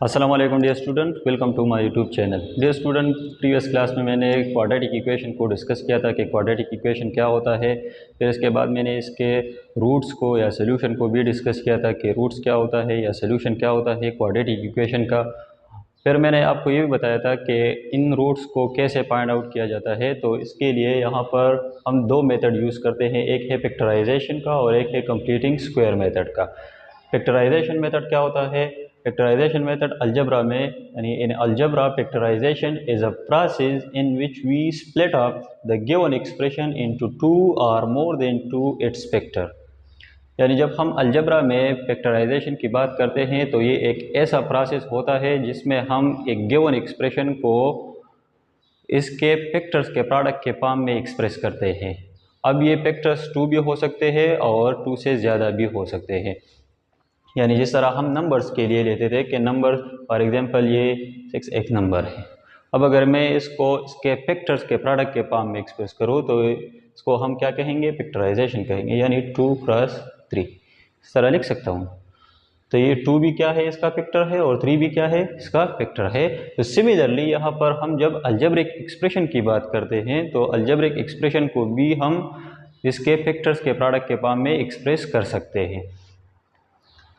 अस्सलाम वालेकुम dear student, welcome to my YouTube channel. Dear student, previous class में मैंने क्वाड्रेटिक इक्वेशन को डिस्कस किया था कि क्वाड्रेटिक इक्वेशन क्या होता है। फिर इसके बाद मैंने इसके रूट्स को या सोल्यूशन को भी डिस्कस किया था कि रूट्स क्या होता है या सोल्यूशन क्या होता है क्वाड्रेटिक इक्वेशन का। फिर मैंने आपको ये भी बताया था कि इन रूट्स को कैसे फाइंड आउट किया जाता है। तो इसके लिए यहाँ पर हम दो मेथड यूज़ करते हैं, एक है फैक्टराइजेशन का और एक है कंप्लीटिंग स्क्वायर मेथड का। फैक्टराइजेशन मेथड क्या होता है? फैक्टराइजेशन मेथड अलजेब्रा में, यानी in algebra factorization is a process in which we split up the given expression into two और more than two its factor. यानी जब हम अलजेब्रा में फैक्टराइजेशन की बात करते हैं तो ये एक ऐसा प्रोसेस होता है जिसमें हम एक गिवन एक्सप्रेशन को इसके फैक्टर्स के प्रोडक्ट के फॉर्म में एक्सप्रेस करते हैं। अब ये फैक्टर्स टू भी हो सकते हैं और टू से ज़्यादा भी हो सकते हैं। यानी जिस तरह हम नंबर्स के लिए लेते थे कि नंबर फॉर एग्जांपल ये 6 एक नंबर है। अब अगर मैं इसको इसके फैक्टर्स के प्रोडक्ट के फॉर्म में एक्सप्रेस करूँ तो इसको हम क्या कहेंगे? फैक्टराइजेशन कहेंगे, यानी 2 क्रॉस 3 इस तरह लिख सकता हूँ। तो ये 2 भी क्या है? इसका फैक्टर है, और 3 भी क्या है? इसका फैक्टर है। तो सिमिलरली यहाँ पर हम जब अलजेब्रिक एक्सप्रेशन की बात करते हैं तो अलजेब्रिक एक्सप्रेशन को भी हम इसके फैक्टर्स के प्रोडक्ट के फॉर्म में एक्सप्रेस कर सकते हैं।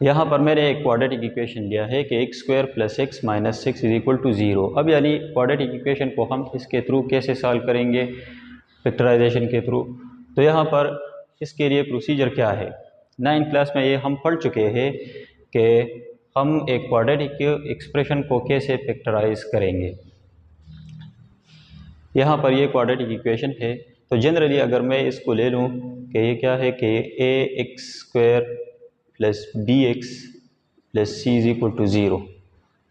यहाँ पर मैंने एक क्वाड्रेटिक इक्वेशन लिया है कि x square plus x minus 6 is equal to 0। अब यानी क्वाड्रेटिक इक्वेशन को हम इसके थ्रू कैसे सॉल्व करेंगे? फैक्टराइजेशन के थ्रू। तो यहाँ पर इसके लिए प्रोसीजर क्या है? 9th क्लास में ये हम पढ़ चुके हैं कि हम एक क्वाड्रेटिक एक्सप्रेशन को कैसे फैक्टराइज करेंगे। यहाँ पर ये क्वाड्रेटिक इक्वेशन है। तो जनरली अगर मैं इसको ले लूँ कि ये क्या है कि a x square plus b x plus c is equal to 0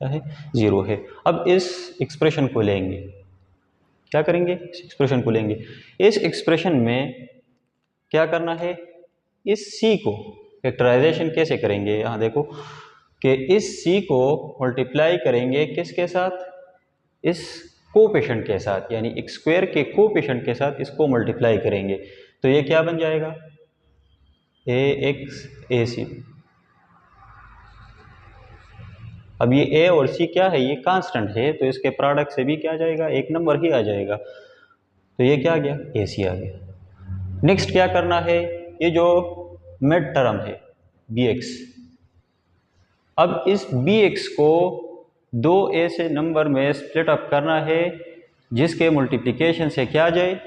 क्या है? 0 है। अब इस एक्सप्रेशन को लेंगे, क्या करेंगे? इस एक्सप्रेशन को लेंगे। इस एक्सप्रेशन में क्या करना है? इस सी को फैक्टराइजेशन कैसे करेंगे? यहाँ देखो कि इस सी को मल्टीप्लाई करेंगे किसके साथ? इस कोएफिशिएंट के साथ, यानी एक्स स्क्वायर के कोएफिशिएंट के साथ इसको मल्टीप्लाई करेंगे। तो ये क्या बन जाएगा? ए एक्स ए सी। अब ये ए और सी क्या है? ये कांस्टेंट है, तो इसके प्रोडक्ट से भी क्या आ जाएगा? एक नंबर ही आ जाएगा। तो ये क्या आ गया? ए सी आ गया। नेक्स्ट क्या करना है? ये जो मिड टर्म है बी एक्स, अब इस बी एक्स को दो ऐसे नंबर में स्प्लिट अप करना है जिसके मल्टीप्लिकेशन से क्या आ जाए?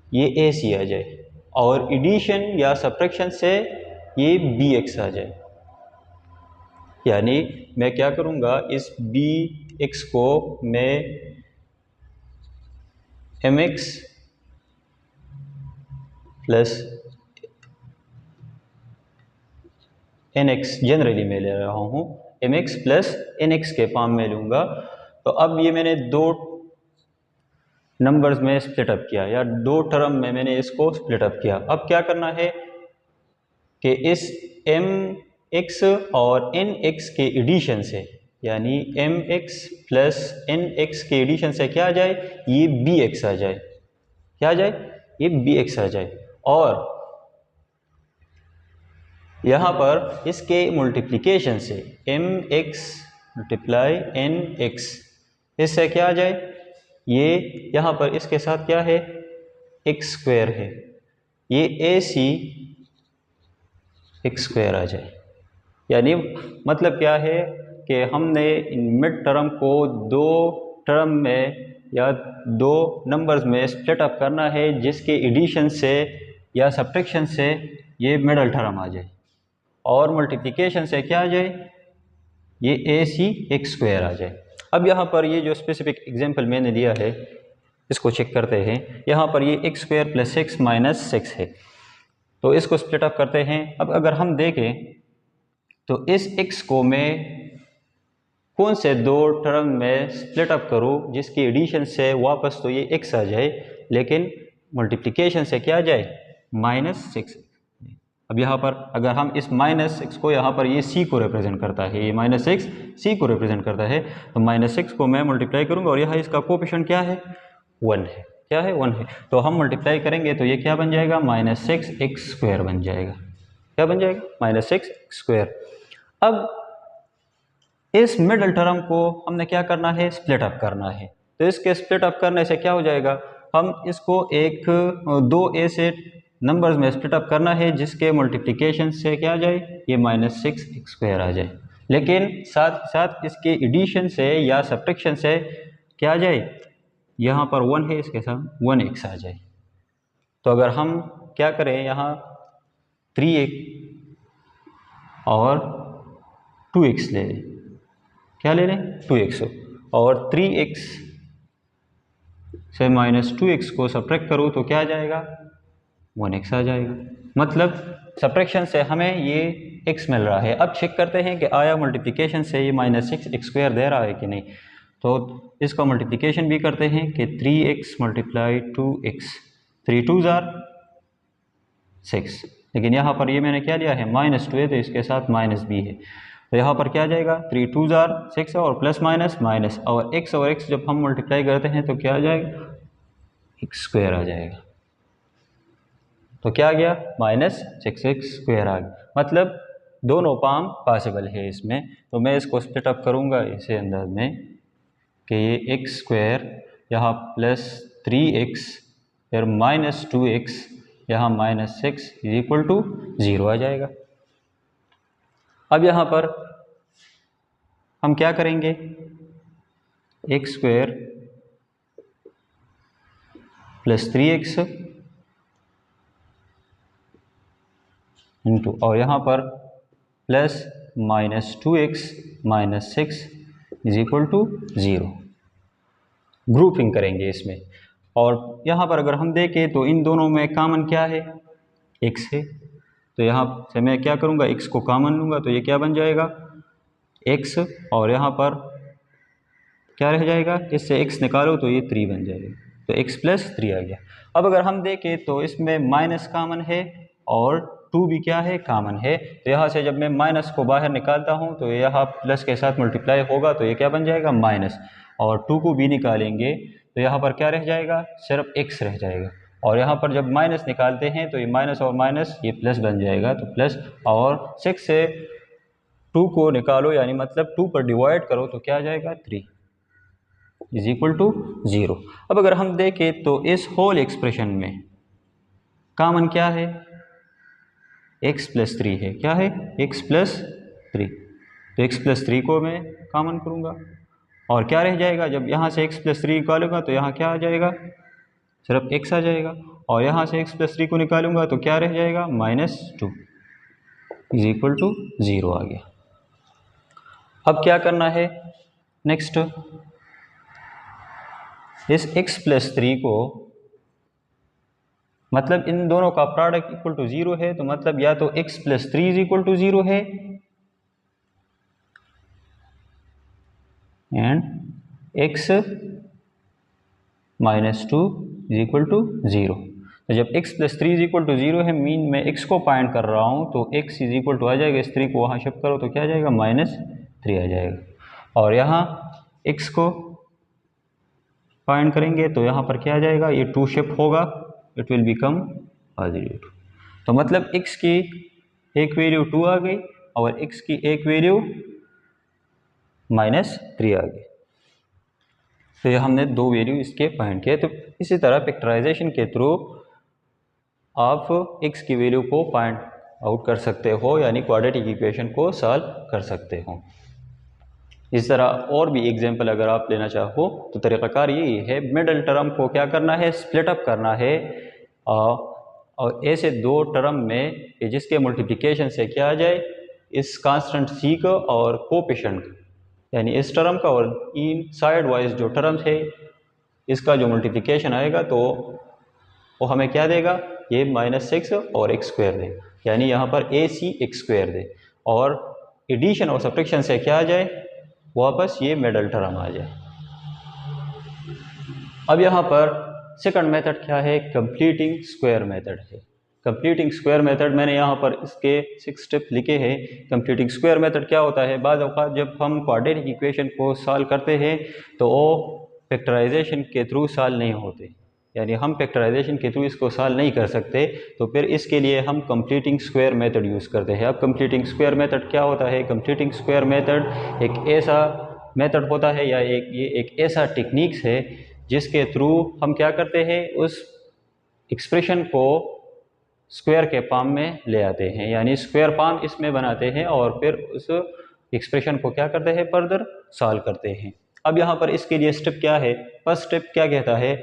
ये ए सी आ जाए, और एडिशन या सब्ट्रैक्शन से ये बी एक्स आ जाए। यानी मैं क्या करूँगा? इस बी एक्स को मैं M x plus N x, generally मैं ले रहा हूँ M x plus N x के फॉर्म में लूँगा। तो अब ये मैंने दो नंबर्स में स्प्लिट अप किया, या दो टर्म में मैंने इसको स्प्लिट अप किया। अब क्या करना है कि इस एम एक्स और एन एक्स के एडिशन से, यानी M x plus N x के एडिशन से क्या आ जाए? ये बी एक्स आ जाए। क्या आ जाए? ये बी एक्स आ जाए। और यहाँ पर इसके मल्टीप्लिकेशन से M x multiply N x, इससे क्या आ जाए? ये यहाँ पर इसके साथ क्या है? एक्स स्क्वायर है। ये ए सी एक्स स्क्वायर आ जाए। यानी मतलब क्या है कि हमने इन मिड टर्म को दो टर्म में या दो नंबर्स में स्प्लिट अप करना है जिसके एडिशन से या सब्ट्रैक्शन से ये मिडल टर्म आ जाए, और मल्टीप्लिकेशन से क्या आ जाए? ये ए सी एक्स स्क्वायर आ जाए। अब यहाँ पर ये जो स्पेसिफिक एग्जांपल मैंने दिया है इसको चेक करते हैं। यहाँ पर ये x square plus x minus 6 है, तो इसको स्प्लिट अप करते हैं। अब अगर हम देखें तो इस x को मैं कौन से दो टर्म में स्प्लिट अप करूँ जिसकी एडिशन से वापस तो ये x आ जाए, लेकिन मल्टीप्लिकेशन से क्या आ जाए? -6। अब यहाँ पर अगर हम इस -6 को, यहाँ पर ये c को रिप्रेजेंट करता है, ये -6 c को रिप्रेजेंट करता है, तो -6 को मैं मल्टीप्लाई करूँगा और यहाँ इसका कोएफिशिएंट क्या है? 1 है। क्या है? 1 है। तो हम मल्टीप्लाई करेंगे तो ये क्या बन जाएगा? -6 एक्स स्क्वायर बन जाएगा। क्या बन जाएगा? -6 एक्स स्क्वायर। अब इस मिडल टर्म को हमने क्या करना है, स्प्लिट अप करना है। तो इसके स्प्लिट अप करने से क्या हो जाएगा, हम इसको एक दो ऐसे नंबर्स में स्प्लिट अप करना है जिसके मल्टीप्लिकेशन से क्या आ जाए, ये -6x² आ जाए, लेकिन साथ साथ इसके एडिशन से या सब्ट्रैक्शन से क्या आ जाए, यहाँ पर 1 है इसके साथ 1x आ जाए। तो अगर हम क्या करें, यहाँ 3x और 2x ले लें, क्या ले लें 2x, और 3x से -2x को सब्ट्रैक्ट करूँ तो क्या आ जाएगा, 1x आ जाएगा। मतलब सब्ट्रैक्शन से हमें ये x मिल रहा है। अब चेक करते हैं कि आया मल्टीप्लिकेशन से ये -6x² दे रहा है कि नहीं। तो इसका मल्टीप्लिकेशन भी करते हैं कि 3x × 2x, 3 2s are 6, लेकिन यहाँ पर ये मैंने क्या लिया है, -2 है तो इसके साथ माइनस भी है, तो यहाँ पर क्या आ जाएगा, 3 2s are 6 और प्लस माइनस माइनस, और x जब हम मल्टीप्लाई करते हैं तो क्या आ जाएगा, x² आ जाएगा। तो क्या आ गया, -6x² आ गया। मतलब दोनों पाम पॉसिबल है इसमें। तो मैं इसको स्प्लिट अप करूँगा इसे अंदाज में कि ये x² यहाँ +3x फिर -2x यहाँ -6 = 0 आ जाएगा। अब यहाँ पर हम क्या करेंगे, x² +3x इंटू, और यहाँ पर +-2x -6 = 0। ग्रुपिंग करेंगे इसमें, और यहाँ पर अगर हम देखें तो इन दोनों में कॉमन क्या है, x है। तो यहाँ से मैं क्या करूँगा, x को कॉमन लूँगा तो ये क्या बन जाएगा, x, और यहाँ पर क्या रह जाएगा, इससे x निकालो तो ये 3 बन जाएगा, तो x + 3 आ गया। अब अगर हम देखें तो इसमें माइनस कॉमन है और 2 भी क्या है, कॉमन है। तो यहाँ से जब मैं माइनस को बाहर निकालता हूँ तो यहाँ प्लस के साथ मल्टीप्लाई होगा तो ये क्या बन जाएगा, माइनस, और 2 को भी निकालेंगे तो यहाँ पर क्या रह जाएगा, सिर्फ x रह जाएगा। और यहाँ पर जब माइनस निकालते हैं तो ये माइनस और माइनस ये प्लस बन जाएगा, तो प्लस, और 6 से 2 को निकालो यानी मतलब 2 पर डिवाइड करो तो क्या आ जाएगा, 3 = 0। अब अगर हम देखें तो इस होल एक्सप्रेशन में कॉमन क्या है, x + 3 है, क्या है, x + 3, तो x + 3 को मैं कॉमन करूँगा और क्या रह जाएगा, जब यहाँ से x + 3 निकालूंगा तो यहाँ क्या आ जाएगा, सिर्फ x आ जाएगा, और यहाँ से x + 3 को निकालूंगा तो क्या रह जाएगा, -2 = 0 आ गया। अब क्या करना है, नेक्स्ट इस x + 3 को, मतलब इन दोनों का प्रोडक्ट = 0 है, तो मतलब या तो x + 3 = 0 है एंड x - 2 = 0। तो जब x + 3 = 0 है, मीन मैं x को पॉइंट कर रहा हूँ, तो x = आ जाएगा, इस 3 को वहाँ शिफ्ट करो तो क्या आ जाएगा, -3 आ जाएगा, और यहाँ x को पॉइंट करेंगे तो यहाँ पर क्या आ जाएगा, ये 2 शिफ्ट होगा, इट विल बिकम पॉजिटिव। तो मतलब x की एक वैल्यू 2 आ गई और x की एक वैल्यू -3 आ गई। तो ये हमने 2 वैल्यू इसके पॉइंट किए। तो इसी तरह फैक्टराइजेशन के थ्रू आप x की वैल्यू को पॉइंट आउट कर सकते हो, यानी क्वाड्रेटिक इक्वेशन को सॉल्व कर सकते हो। इस तरह और भी एग्जांपल अगर आप लेना चाहो तो तरीक़ाकार यही है, मिडल टर्म को क्या करना है, स्प्लिट अप करना है, और ऐसे 2 टर्म में कि जिसके मल्टीप्लिकेशन से क्या आ जाए, इस कांस्टेंट c का और कोएफिशिएंट का, यानी इस टर्म का और इन साइड वाइज जो टर्म्स है इसका जो मल्टीप्लिकेशन आएगा तो वो हमें क्या देगा, ये -6 और x² दे, यानी यहाँ पर ac x² दे, और एडिशन और सब्ट्रैक्शन से क्या आ जाए, वापस ये मिडल टर्म आ जाए। अब यहाँ पर सेकंड मेथड क्या है, कंप्लीटिंग स्क्वायर मेथड है। कंप्लीटिंग स्क्वायर मेथड मैंने यहाँ पर इसके 6 स्टेप लिखे हैं। कंप्लीटिंग स्क्वायर मेथड क्या होता है, बाज़ औक़ात जब हम क्वाड्रेटिक इक्वेशन को सॉल्व करते हैं तो वो फैक्टराइजेशन के थ्रू सॉल्व नहीं होते, यानी हम फैक्टराइजेशन के थ्रू इसको सॉल्व नहीं कर सकते, तो फिर इसके लिए हम कंप्लीटिंग स्क्वायर मेथड यूज़ करते हैं। अब कंप्लीटिंग स्क्वायर मेथड क्या होता है? कंप्लीटिंग स्क्वायर मेथड एक ऐसा मेथड होता है या ये एक ऐसा टेक्निक्स है जिसके थ्रू हम क्या करते हैं, उस एक्सप्रेशन को स्क्वायर के फॉर्म में ले आते हैं, यानी स्क्वायर फॉर्म इसमें बनाते हैं और फिर उस एक्सप्रेशन को क्या करते हैं, फर्दर सॉल्व करते हैं। अब यहाँ पर इसके लिए स्टेप क्या है? फर्स्ट स्टेप क्या कहता है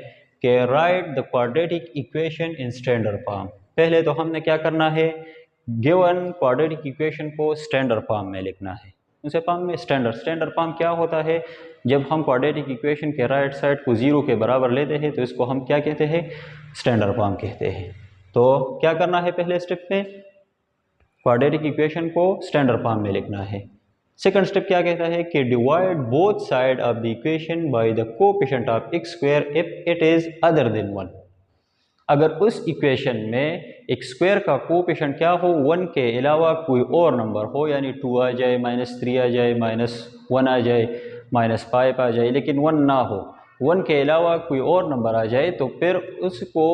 कि write the quadratic equation in standard form. पहले तो हमने क्या करना है, गिवन क्वाड्रेटिक इक्वेशन को स्टैंडर्ड फॉर्म में लिखना है। उसे फॉर्म में स्टैंडर्ड फॉर्म क्या होता है? जब हम क्वाड्रेटिक इक्वेशन के राइट साइड को 0 के बराबर लेते हैं तो इसको हम क्या कहते हैं? स्टैंडर्ड फॉर्म कहते हैं। तो क्या करना है पहले स्टेप में? क्वाड्रेटिक इक्वेशन को स्टैंडर्ड फॉर्म में लिखना है। सेकंड स्टेप क्या कहता है कि divide both side of the equation by the coefficient of x square if it is other than 1। अगर उस इक्वेशन में एक स्क्वायर का कोएफिशिएंट क्या हो, 1 के अलावा कोई और नंबर हो, यानी 2 आ जाए, -3 आ जाए, -1 आ जाए, -5 आ जाए, लेकिन 1 ना हो, 1 के अलावा कोई और नंबर आ जाए, तो फिर उसको,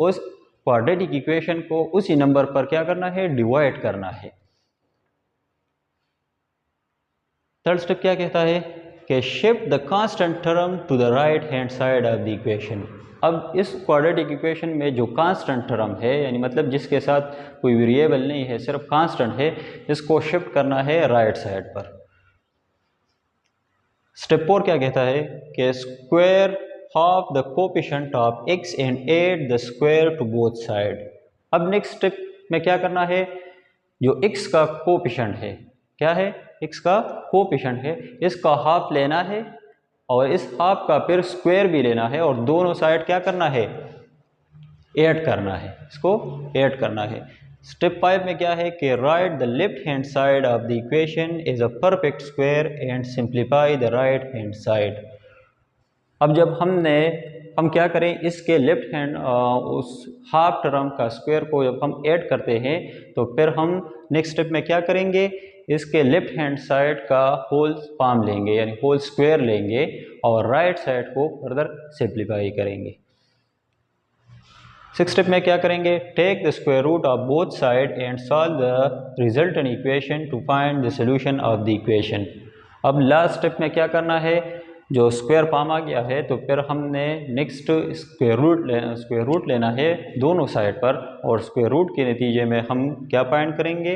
उस क्वाड्रेटिक इक्वेशन को उसी नंबर पर क्या करना है? डिवाइड करना है। थर्ड स्टेप क्या कहता है कि shift the constant term to the right hand side of the equation. अब इस क्वाड्रेटिक इक्वेशन में जो कांस्टेंट टर्म है, यानी मतलब जिसके साथ कोई वेरिएबल नहीं है, सिर्फ कांस्टेंट है, इसको शिफ्ट करना है राइट साइड पर। स्टेप 4 क्या कहता है कि square half the coefficient of x and add the square to both side। अब नेक्स्ट स्टेप में क्या करना है, जो x का कोएफिशिएंट है, क्या है? x का कोएफिशिएंट है, इसका हाफ लेना है और इस हाफ का फिर स्क्वायर भी लेना है और दोनों साइड क्या करना है? ऐड करना है, इसको ऐड करना है। स्टेप 5 में क्या है कि write the left hand side of the equation is a perfect square and simplify the right hand side. अब जब हम क्या करें, इसके लेफ्ट हैंड उस हाफ टर्म का स्क्वायर को जब हम ऐड करते हैं तो फिर हम नेक्स्ट स्टेप में क्या करेंगे, इसके लेफ्ट हैंड साइड का होल फॉर्म लेंगे, यानी होल स्क्वायर लेंगे और राइट साइड को फर्दर सिंप्लीफाई करेंगे। सिक्स स्टेप में क्या करेंगे, take the square root of both side and solve the resultant equation to find the solution of the equation. अब लास्ट स्टेप में क्या करना है, जो स्क्वायर फॉर्म आ गया है तो फिर हमने नेक्स्ट स्क्वायर रूट लेना है दोनों साइड पर, और स्क्वायर रूट के नतीजे में हम क्या फाइंड करेंगे,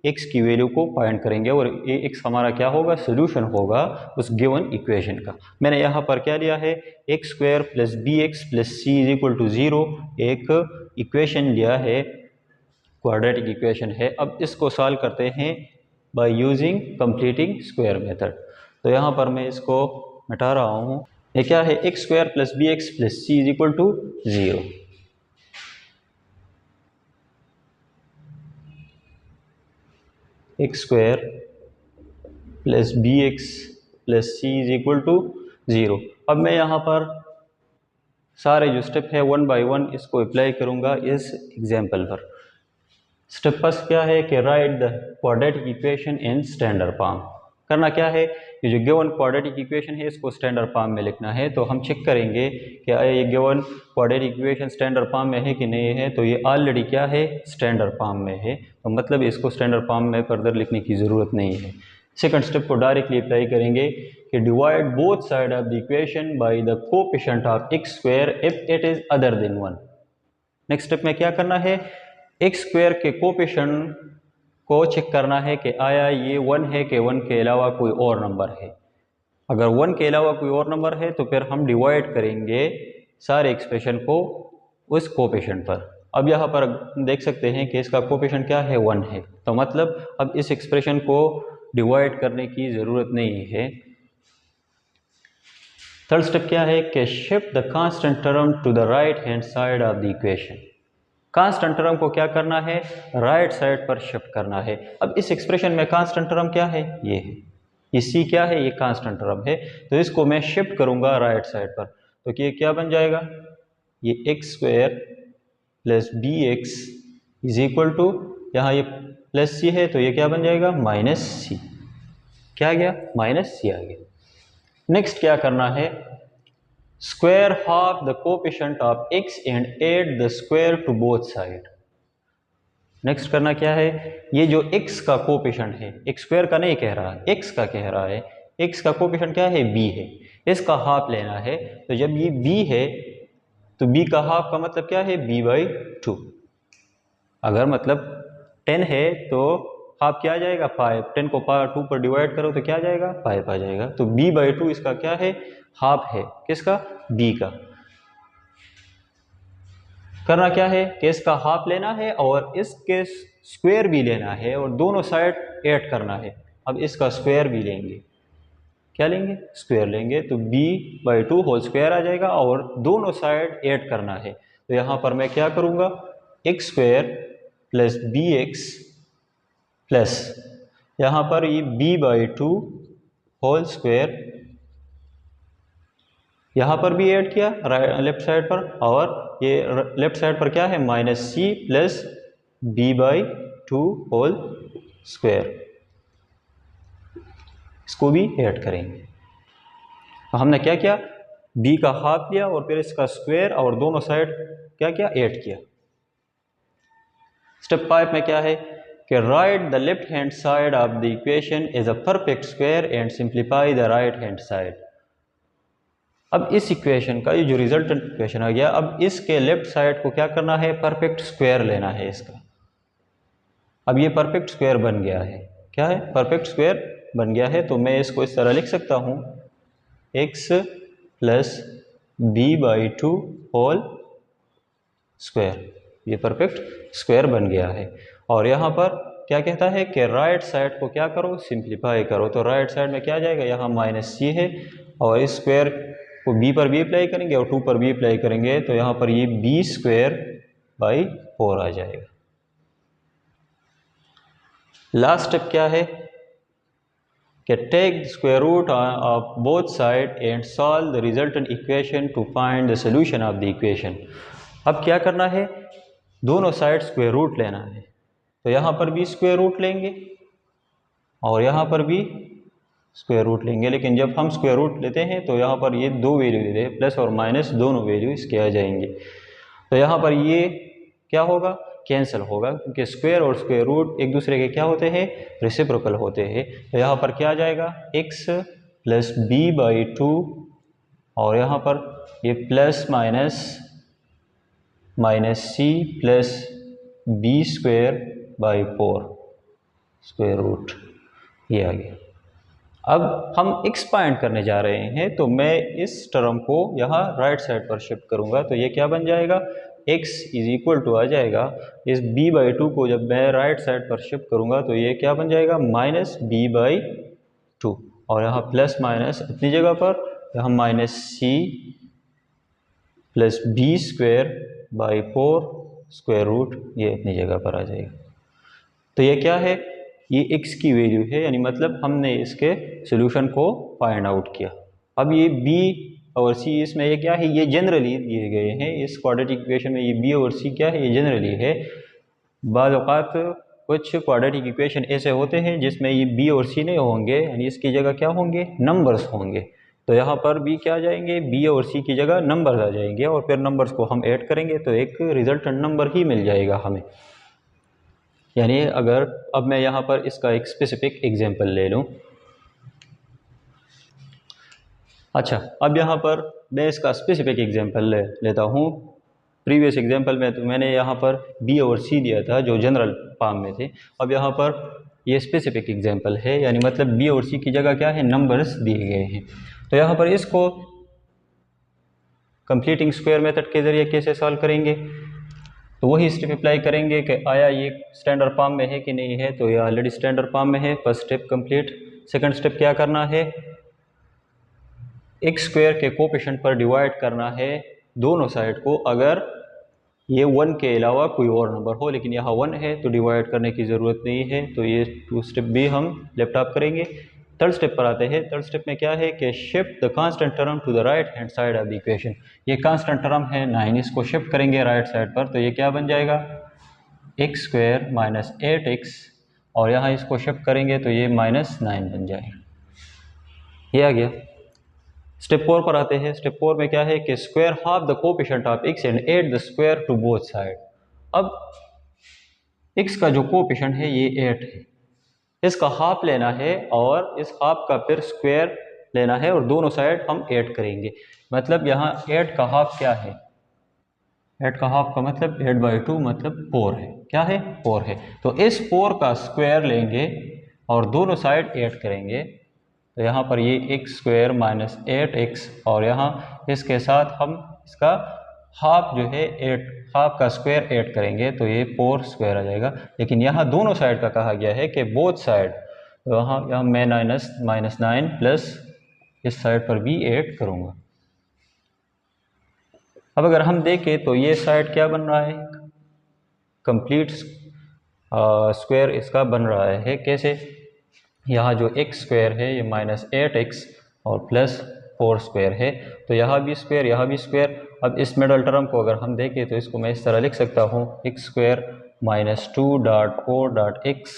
x की वैल्यू को फाइंड करेंगे और ये x हमारा क्या होगा, सोल्यूशन होगा उस गिवन इक्वेशन का। मैंने यहाँ पर क्या लिया है, x square plus bx plus c is equal to 0 एक इक्वेशन लिया है, क्वाड्रेटिक इक्वेशन है। अब इसको सॉल्व करते हैं by using completing square method. तो यहाँ पर मैं इसको मिटा रहा हूँ। ये क्या है, x square plus bx plus c is equal to 0। x square plus bx plus c is equal to 0। अब मैं यहाँ पर सारे जो स्टेप है 1 बाय 1 इसको अप्लाई करूँगा इस एग्जाम्पल पर। स्टेप फर्स्ट क्या है कि write the quadratic equation in standard form. करना क्या है, ये जो गिवन क्वाड्रेटिक इक्वेशन है इसको स्टैंडर्ड फॉर्म में लिखना है। तो हम चेक करेंगे कि ये given quadratic equation standard form में है कि नहीं है। तो ये ऑलरेडी क्या है, स्टैंडर्ड फॉर्म में है, तो मतलब इसको स्टैंडर्ड फॉर्म में फर्दर लिखने की ज़रूरत नहीं है। सेकंड स्टेप को डायरेक्टली अप्लाई करेंगे कि divide both side of the equation by the coefficient of x square if it is other than 1। Next step में क्या करना है, x स्क्वायर के कोएफिशिएंट को चेक करना है कि आया ये 1 है कि 1 के अलावा कोई और नंबर है। अगर 1 के अलावा कोई और नंबर है तो फिर हम डिवाइड करेंगे सारे एक्सप्रेशन को उस कोएफिशिएंट पर। अब यहाँ पर देख सकते हैं कि इसका कोएफिशिएंट क्या है, 1 है, तो मतलब अब इस एक्सप्रेशन को डिवाइड करने की ज़रूरत नहीं है। थर्ड स्टेप क्या है कि shift the constant term to the right hand side of the equation. Constant term को क्या करना है, राइट साइड पर शिफ्ट करना है। अब इस एक्सप्रेशन में कांस्टेंट टर्म क्या है, ये है, ये c क्या है, ये कांस्टेंट टर्म है, तो इसको मैं शिफ्ट करूंगा राइट साइड पर। तो ये क्या बन जाएगा, ये x square plus bx is equal to, यहाँ ये प्लस c है तो ये क्या बन जाएगा, माइनस c। क्या आ गया, माइनस c आ गया। नेक्स्ट क्या करना है, square half the coefficient of x and add the square to both side. Next करना क्या है, ये जो x का कोएफिशिएंट है, x स्क्वायर का नहीं कह रहा, x का कह रहा है, x का कोएफिशिएंट क्या है, b है, इसका हाफ लेना है। तो जब ये b है तो b का हाफ का मतलब क्या है, b/2। अगर मतलब 10 है तो हाफ क्या आ जाएगा, 5। 10 को 2 पर डिवाइड करो तो क्या आ जाएगा, 5 आ जाएगा। तो b/2 इसका क्या है, हाफ है, किसका, b का। करना क्या है कि इसका हाफ लेना है और इसके स्क्वायर भी लेना है और दोनों साइड ऐड करना है। अब इसका स्क्वायर भी लेंगे, क्या लेंगे, स्क्वायर लेंगे, तो b/2 होल स्क्वायर आ जाएगा और दोनों साइड ऐड करना है। तो यहाँ पर मैं क्या करूँगा, x square plus bx plus यहाँ पर ये b/2 होल स्क्वायर, यहाँ पर भी ऐड किया लेफ्ट साइड पर, और ये लेफ्ट साइड पर क्या है, -c plus b/2 whole square, इसको भी ऐड करेंगे। तो हमने क्या किया, b का हाफ लिया और फिर इसका स्क्वायर और दोनों साइड क्या किया, ऐड किया। स्टेप 5 में क्या है कि write the left hand side of the equation as a perfect square and simplify the right hand side. अब इस इक्वेशन का ये जो रिजल्टेंट इक्वेशन आ गया, अब इसके लेफ्ट साइड को क्या करना है, परफेक्ट स्क्वायर लेना है इसका। अब ये परफेक्ट स्क्वायर बन गया है, क्या है, परफेक्ट स्क्वायर बन गया है। तो मैं इसको इस तरह लिख सकता हूँ, x plus b/2 whole square, ये परफेक्ट स्क्वायर बन गया है। और यहाँ पर क्या कहता है कि राइट साइड को क्या करो, सिंप्लीफाई करो। तो राइट साइड में क्या आ जाएगा, यहाँ -c है और इस स्क्वायर को b पर b अप्लाई करेंगे और 2 पर b अप्लाई करेंगे, तो यहाँ पर ये b²/4 आ जाएगा। लास्ट स्टेप क्या है कि take the square root of both side and solve the resultant equation to find the solution of the equation. अब क्या करना है, दोनों साइड स्क्वायर रूट लेना है। तो यहाँ पर भी स्क्वायर रूट लेंगे और यहाँ पर भी स्क्वायर रूट लेंगे, लेकिन जब हम स्क्वायर रूट लेते हैं तो यहाँ पर ये दो वैल्यू देते हैं, प्लस और माइनस दोनों वैल्यू इसके आ जाएंगे। तो यहाँ पर ये क्या होगा, कैंसिल होगा, क्योंकि स्क्वायर और स्क्वायर रूट एक दूसरे के क्या होते हैं, रेसिप्रोकल होते हैं। तो यहाँ पर क्या आ जाएगा, x प्लस b/2 और यहाँ पर ये plus minus c plus b²/4 square root, ये आ गया। अब हम एक्सपांड करने जा रहे हैं, तो मैं इस टर्म को यहाँ राइट साइड पर शिफ्ट करूँगा। तो ये क्या बन जाएगा, x इज इक्वल टू आ जाएगा, इस b/2 को जब मैं राइट साइड पर शिफ्ट करूँगा तो ये क्या बन जाएगा, -b/2 और यहाँ प्लस माइनस अपनी जगह पर, यहाँ -c plus b²/4 square root, ये अपनी जगह पर आ जाएगा। तो ये क्या है, ये x की वैल्यू है, यानी मतलब हमने इसके सोल्यूशन को फाइंड आउट किया। अब ये b और c इसमें ये क्या है, ये जनरली दिए गए हैं इस क्वाड्रेटिक इक्वेशन में, ये b और c क्या है, ये जनरली है। बाज़ औक़ात कुछ क्वाड्रेटिक इक्वेशन ऐसे होते हैं जिसमें ये b और c नहीं होंगे, यानी इसकी जगह क्या होंगे, नंबर्स होंगे। तो यहाँ पर भी क्या आ जाएंगे, b और c की जगह नंबर्स आ जाएंगे और फिर नंबर्स को हम ऐड करेंगे तो एक रिजल्टेंट नंबर ही मिल जाएगा हमें। यानी अगर अब मैं यहाँ पर इसका एक स्पेसिफिक एग्जांपल ले लूँ। अच्छा, अब यहाँ पर मैं इसका स्पेसिफिक एग्जांपल लेता हूँ। प्रीवियस एग्जांपल में तो मैंने यहाँ पर b और c दिया था जो जनरल फॉर्म में थे। अब यहाँ पर ये स्पेसिफिक एग्जांपल है, यानी मतलब b और c की जगह क्या है, नंबर्स दिए गए हैं। तो यहाँ पर इसको कंप्लीटिंग स्क्वायर मेथड के ज़रिए कैसे सॉल्व करेंगे, तो वही स्टेप अप्लाई करेंगे कि आया ये स्टैंडर्ड फॉर्म में है कि नहीं है। तो ये ऑलरेडी स्टैंडर्ड फॉर्म में है, first step complete. Second step क्या करना है, x स्क्वायर के कोएफिशिएंट पर डिवाइड करना है दोनों साइड को, अगर ये 1 के अलावा कोई और नंबर हो, लेकिन यहाँ 1 है तो डिवाइड करने की ज़रूरत नहीं है। तो ये 2 स्टेप भी हम लेफ्ट ऑफ करेंगे। थर्ड स्टेप पर आते हैं। थर्ड स्टेप में क्या है कि shift the constant term to the right hand side of the equation. ये कांस्टेंट टर्म है 9, इसको शिफ्ट करेंगे राइट साइड पर, तो ये क्या बन जाएगा, x स्क्वायर माइनस 8x और यहाँ इसको शिफ्ट करेंगे तो ये -9 बन जाएगा। ये आ गया। स्टेप 4 पर आते हैं। स्टेप 4 में क्या है कि square half the coefficient of x and add the square to both side. अब x का जो कोएफिशिएंट है ये 8 है, इसका हाफ लेना है और इस हाफ का फिर स्क्वायर लेना है और दोनों साइड हम ऐड करेंगे। मतलब यहाँ 8 का हाफ क्या है, 8 का हाफ का मतलब 8/2 मतलब 4 है। क्या है, 4 है। तो इस 4 का स्क्वायर लेंगे और दोनों साइड ऐड करेंगे। तो यहाँ पर ये x स्क्वायर माइनस 8x और यहाँ इसके साथ हम इसका हाफ जो है 8, हाफ का स्क्वायर ऐड करेंगे तो ये 4 स्क्वायर आ जाएगा। लेकिन यहाँ दोनों साइड का कहा गया है कि बोथ साइड, तो यहाँ मैं -9 प्लस इस साइड पर भी ऐड करूँगा। अब अगर हम देखें तो ये साइड क्या बन रहा है, कंप्लीट स्क्वायर इसका बन रहा है। कैसे, यहाँ जो x स्क्वायर है ये -8x और प्लस 4 स्क्वायर है, तो यहाँ भी स्क्वायर यहाँ भी स्क्वायर। अब इस मिडल टर्म को अगर हम देखें तो इसको मैं इस तरह लिख सकता हूँ, x square -2.4.x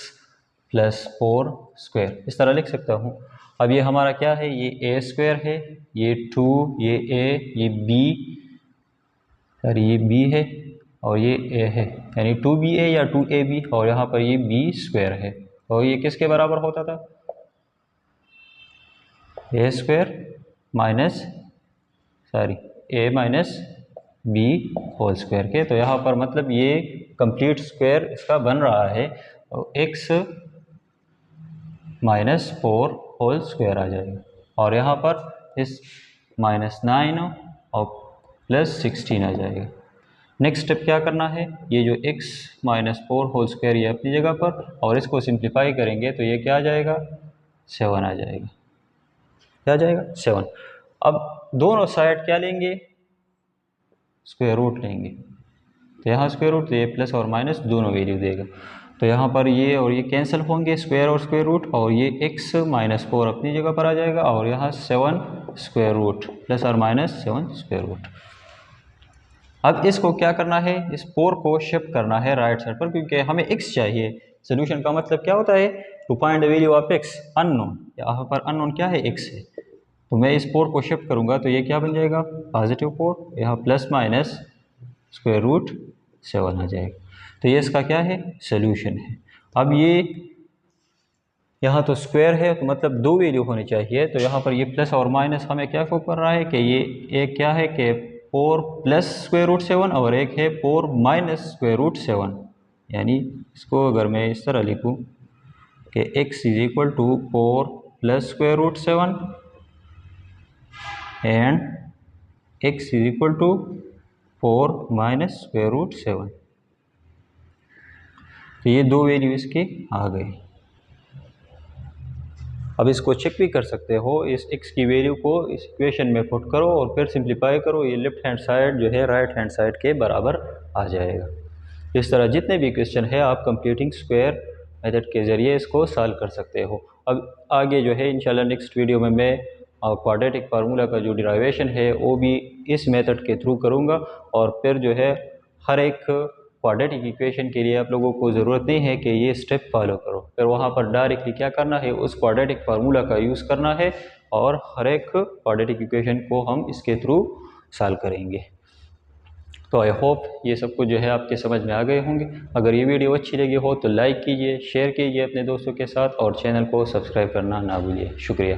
plus 4 square, इस तरह लिख सकता हूँ। अब ये हमारा क्या है, ये a स्क्वायर है, ये 2, ये a, ये b, ये b है और ये a है, यानी 2ba या 2ab, और यहाँ पर ये b स्क्वायर है। तो ये किसके बराबर होता था, a square a minus b whole square के। तो यहाँ पर मतलब ये कंप्लीट स्क्वायर इसका बन रहा है, तो x -4 होल स्क्वायर आ जाएगा और यहाँ पर इस -9 और +16 आ जाएगा। नेक्स्ट स्टेप क्या करना है, ये जो x -4 होल स्क्वायर ये अपनी जगह पर, और इसको सिंप्लीफाई करेंगे तो ये क्या आ जाएगा, 7 आ जाएगा। क्या आ जाएगा, 7। अब दोनों साइड क्या लेंगे, स्क्वायर रूट लेंगे। तो यहाँ स्क्वायर रूट, तो ये प्लस और माइनस दोनों वैल्यू देगा। तो यहाँ पर ये और ये कैंसिल होंगे, स्क्वायर और स्क्वायर रूट, और ये x -4 अपनी जगह पर आ जाएगा और यहाँ 7 स्क्वायर रूट प्लस और माइनस 7 स्क्वायर रूट। अब इसको क्या करना है, इस 4 को शिफ्ट करना है राइट साइड पर, क्योंकि हमें x चाहिए। सोल्यूशन का मतलब क्या होता है, to find the value of x unknown. यहाँ पर अननोन क्या है, x है। तो मैं इस 4 को शिफ्ट करूँगा तो ये क्या बन जाएगा, +4, यहाँ प्लस माइनस स्क्वायर रूट 7 आ जाएगा। तो ये इसका क्या है, सोल्यूशन है। अब ये यहाँ तो स्क्वायर है तो मतलब दो वैल्यू होनी चाहिए, तो यहाँ पर ये प्लस और माइनस हमें क्या शो कर रहा है कि ये एक क्या है कि 4 प्लस स्क्वायर रूट 7 और एक है 4 माइनस स्क्वायर रूट 7। यानी इसको अगर मैं इस तरह लिखूँ कि x = 4 plus square root 7 and x = 4 minus square root 7। तो ये दो वैल्यू इसके आ गए। अब इसको चेक भी कर सकते हो, इस x की वैल्यू को इस इक्वेशन में पुट करो और फिर सिंप्लीफाई करो, ये लेफ्ट हैंड साइड जो है राइट हैंड साइड के बराबर आ जाएगा। इस तरह जितने भी क्वेश्चन है आप कंप्यूटिंग स्क्वायर मेथड के ज़रिए इसको सॉल्व कर सकते हो। अब आगे जो है इंशाल्लाह नेक्स्ट वीडियो में मैं क्वाड्रेटिक फार्मूला का जो डिराइवेशन है वो भी इस मेथड के थ्रू करूँगा, और फिर जो है हर एक क्वाड्रेटिक इक्वेशन के लिए आप लोगों को ज़रूरत नहीं है कि ये स्टेप फॉलो करो, फिर वहाँ पर डायरेक्टली क्या करना है, उस क्वाड्रेटिक फार्मूला का यूज़ करना है और हर एक क्वाड्रेटिक इक्वेशन को हम इसके थ्रू सॉल्व करेंगे। तो आई होप ये सब कुछ जो है आपके समझ में आ गए होंगे। अगर ये वीडियो अच्छी लगी हो तो लाइक कीजिए, शेयर कीजिए अपने दोस्तों के साथ और चैनल को सब्सक्राइब करना ना भूलिए। शुक्रिया।